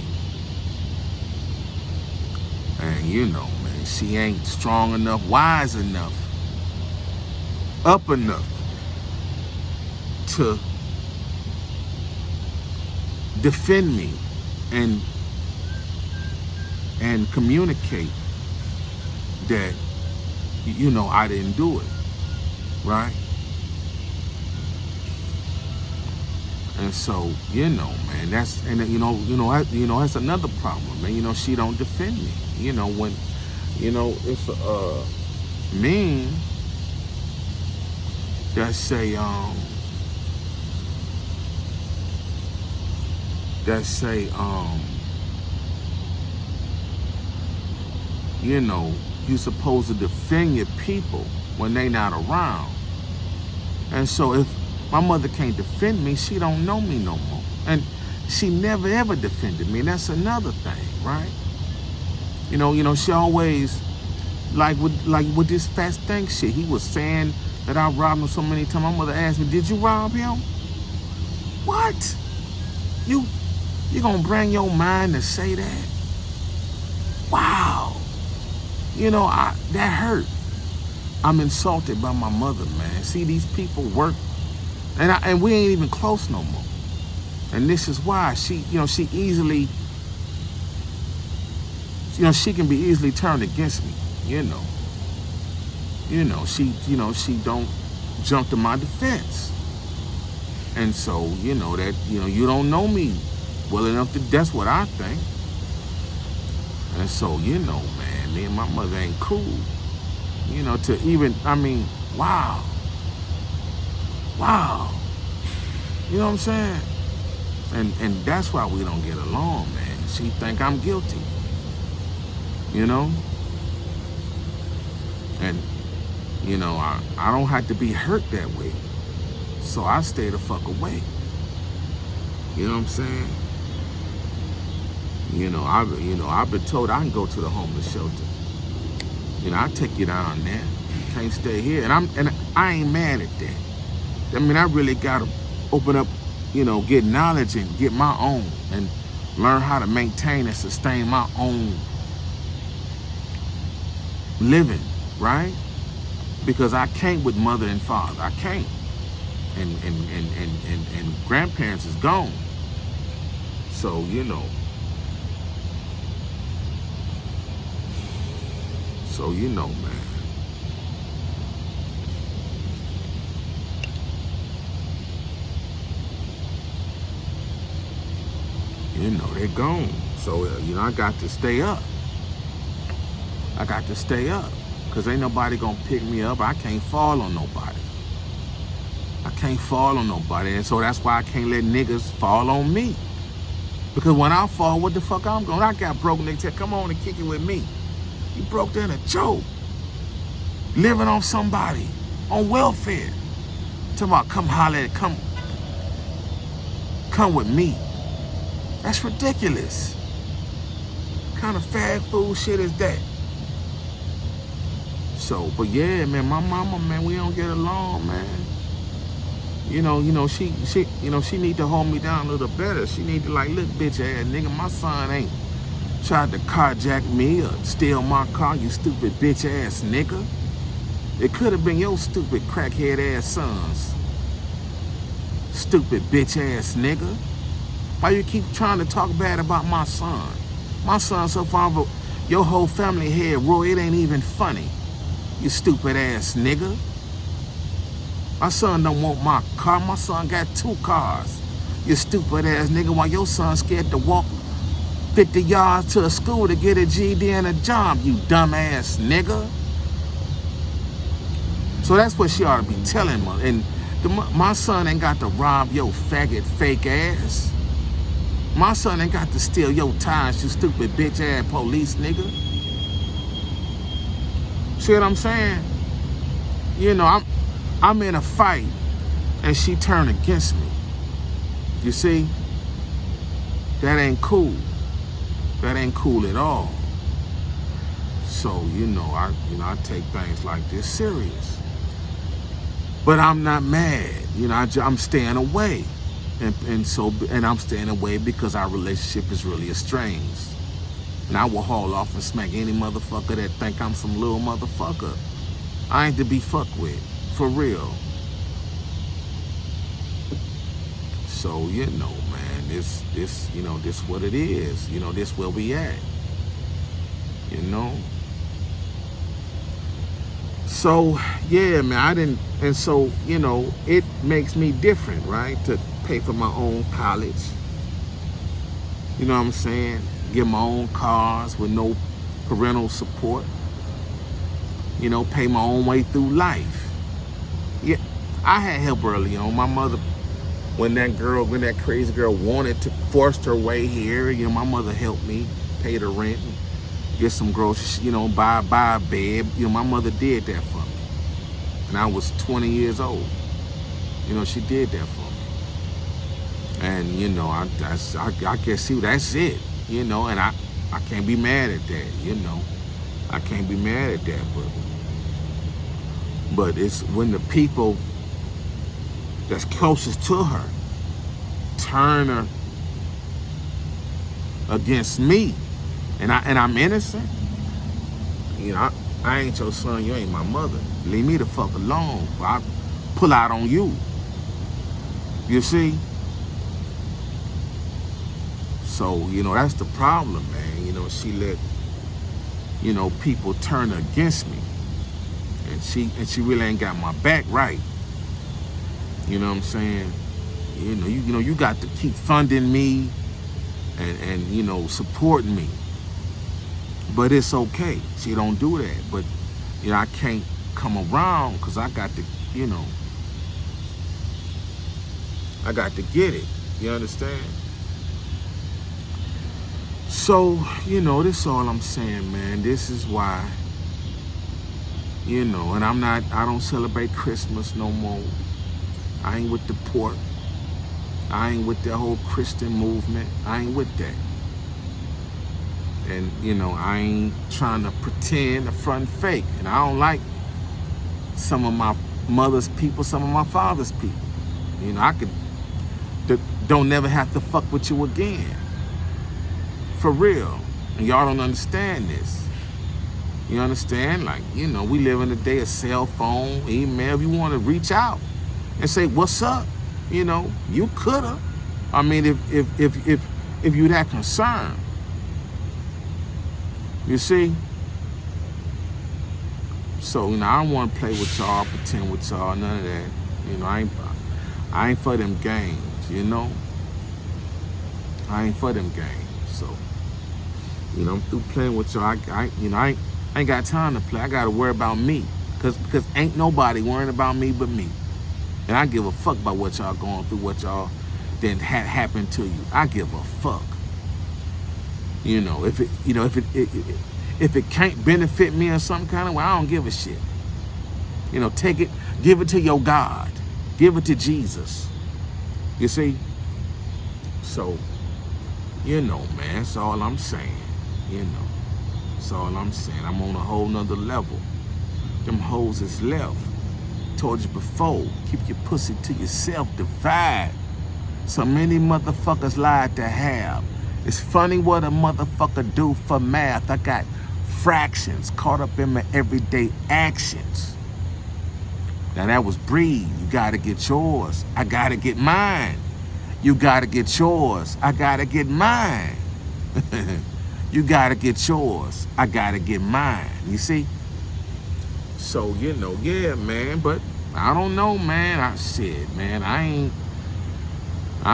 And man, she ain't strong enough, wise enough, up enough to defend me and communicate that I didn't do it, right? And so, man, that's another problem, man. She don't defend me. When it's men that say you're supposed to defend your people when they not around. And so if my mother can't defend me, she don't know me no more. And she never ever defended me. And that's another thing, right? She always with this fast thing shit. He was saying that I robbed him so many times. My mother asked me, "Did you rob him?" What? You gonna bring your mind to say that? Wow. That hurt. I'm insulted by my mother, man. See, these people work, and we ain't even close no more. And this is why she easily, she can be easily turned against me. She don't jump to my defense. And so, that you don't know me well enough to, that's what I think. And so, man, me and my mother ain't cool. To even, wow. You know what I'm saying? And that's why we don't get along, man. She think I'm guilty. And, I don't have to be hurt that way. So I stay the fuck away. You know what I'm saying? I've been told I can go to the homeless shelter. I take you down there. You can't stay here. And I ain't mad at that. I really gotta open up, get knowledge and get my own and learn how to maintain and sustain my own living, right? Because I can't with mother and father. I can't. And grandparents is gone. So, man. They're gone. So, I got to stay up. Because ain't nobody gonna pick me up. I can't fall on nobody. And so that's why I can't let niggas fall on me. Because when I fall, what the fuck I'm going? I got broke niggas said, come on and kick it with me. You broke down a joke. Living on somebody. On welfare. Talking about come holler at, come. come with me. That's ridiculous. What kind of fast food shit is that? So, but yeah, man, my mama, man, we don't get along, man. She need to hold me down a little better. She need to like, look, bitch ass nigga, my son ain't tried to carjack me or steal my car, you stupid bitch ass nigga. It could have been your stupid crackhead ass sons. Stupid bitch ass nigga. Why you keep trying to talk bad about my son? My son so far, but your whole family head, Roy, it ain't even funny. You stupid ass nigga. My son don't want my car. My son got 2 cars. You stupid ass nigga. While your son scared to walk 50 yards to a school to get a GED and a job, you dumb ass nigga. So that's what she ought to be telling me. And my son ain't got to rob your faggot fake ass. My son ain't got to steal your tires, you stupid bitch ass police nigga. See what I'm saying? I'm in a fight and she turned against me. You see? That ain't cool. That ain't cool at all. So, I take things like this serious. But I'm not mad. I'm staying away. And I'm staying away because our relationship is really estranged. And I will haul off and smack any motherfucker that think I'm some little motherfucker. I ain't to be fucked with. For real. So, man, this what it is. This where we at. So, yeah, man, and so, it makes me different, right? To pay for my own college. You know what I'm saying? Get my own cars with no parental support. Pay my own way through life. Yeah, I had help early on. My mother, when that crazy girl wanted to force her way here, my mother helped me pay the rent, get some groceries, buy a bed. My mother did that for me. And I was 20 years old. She did that for me. And, I guess, see, that's it. And I can't be mad at that, I can't be mad at that, but it's when the people that's closest to her turn her against me, and I'm innocent. I ain't your son, you ain't my mother. Leave me the fuck alone. I pull out on you. You see? So, that's the problem, man. She let, people turn against me. And she really ain't got my back right. You know what I'm saying? You got to keep funding me and supporting me. But it's okay. She don't do that. But, I can't come around because I got to, I got to get it. You understand? So, this is all I'm saying, man. This is why, and I don't celebrate Christmas no more. I ain't with the pork. I ain't with that whole Christian movement. I ain't with that. And, I ain't trying to pretend or front fake. And I don't like some of my mother's people, some of my father's people. I don't never have to fuck with you again. For real. And y'all don't understand this. You understand? Like, you know, we live in a day of cell phone, email. If you want to reach out and say, what's up? You know, you coulda. I mean, if you're that concerned. You see? So, you know, I don't want to play with y'all, pretend with y'all, none of that. You know, I ain't for them games, you know? I ain't for them games. So, you know, I'm through playing with y'all. I ain't got time to play. I got to worry about me. Because ain't nobody worrying about me but me. And I give a fuck about what y'all going through, what y'all then happened to you. I give a fuck. You know, if it can't benefit me in some kind of way, I don't give a shit. You know, take it, give it to your God. Give it to Jesus. You see? So, man, that's all I'm saying. That's all I'm saying. I'm on a whole nother level. Them hoes is left. Told you before, keep your pussy to yourself, divide. So many motherfuckers lied to have. It's funny what a motherfucker do for math. I got fractions caught up in my everyday actions. Now that was breed. You gotta get yours. I gotta get mine. You gotta get yours. I gotta get mine. You gotta get yours. I gotta get mine. You see? So, yeah, man, but I don't know, man. I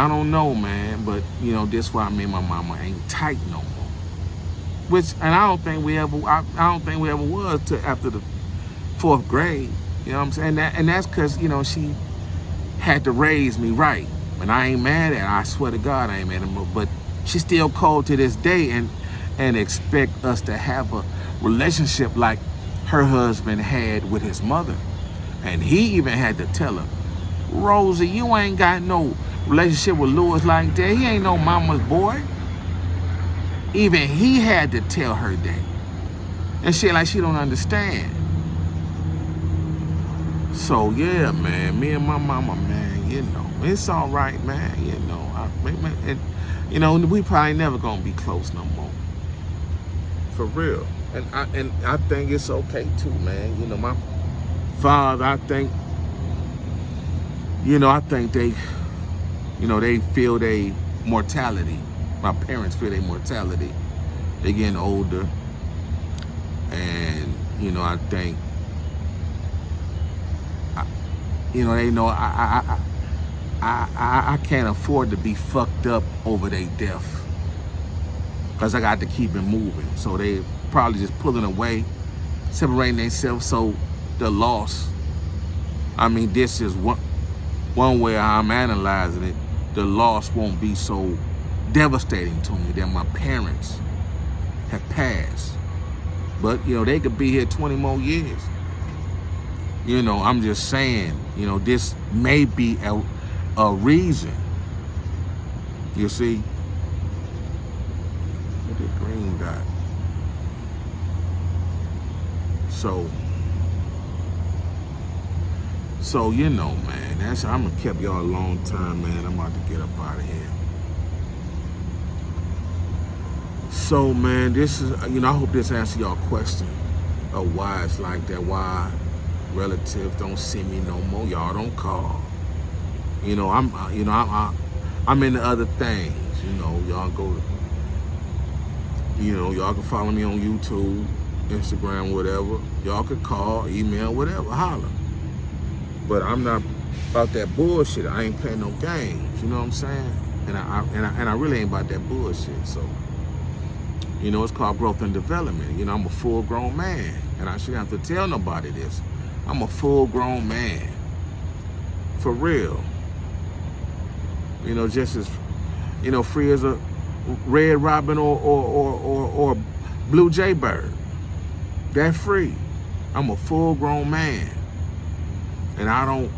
don't know, man, but, this why me and my mama ain't tight no more. And I don't think we ever was till after the 4th grade. You know what I'm saying? And that's because, she had to raise me right. And I ain't mad at her. I swear to God I ain't mad at her. But she still called to this day and expect us to have a relationship like her husband had with his mother. And he even had to tell her, Rosie, you ain't got no relationship with Louis like that. He ain't no mama's boy. Even he had to tell her that. And shit like she don't understand. So yeah, man, me and my mama, man, it's all right, man. We probably never gonna be close no more. For real. And I think it's okay too, man. My father, I think they, they feel their mortality. My parents feel their mortality. They getting older. And, I think, they know I can't afford to be fucked up over their death. Because I got to keep it moving. So they probably just pulling away, separating themselves so the loss. This is one way I'm analyzing it. The loss won't be so devastating to me that my parents have passed. But, they could be here 20 more years. I'm just saying, this may be a reason. You see? Look at green dot. So man, I'm gonna keep y'all a long time, man. I'm about to get up out of here. So man, this is, I hope this answers y'all question of why it's like that, why relatives don't see me no more. Y'all don't call. I'm into other things. Y'all go. Y'all can follow me on YouTube, Instagram, whatever. Y'all can call, email, whatever, holler. But I'm not about that bullshit. I ain't playing no games. You know what I'm saying? And I really ain't about that bullshit. So, it's called growth and development. I'm a full-grown man, and I shouldn't have to tell nobody this. I'm a full-grown man, for real. Just as, free as a red robin or blue jaybird. That free. I'm a full-grown man. And I'm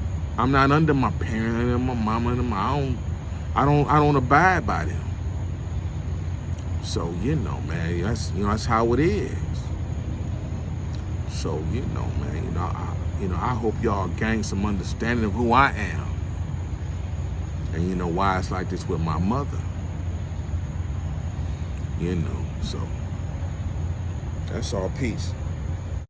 not under my parents and my mama and them. I don't abide by them. So, man, that's how it is. So, man, I hope y'all gain some understanding of who I am. And why it's like this with my mother. So that's all. Peace.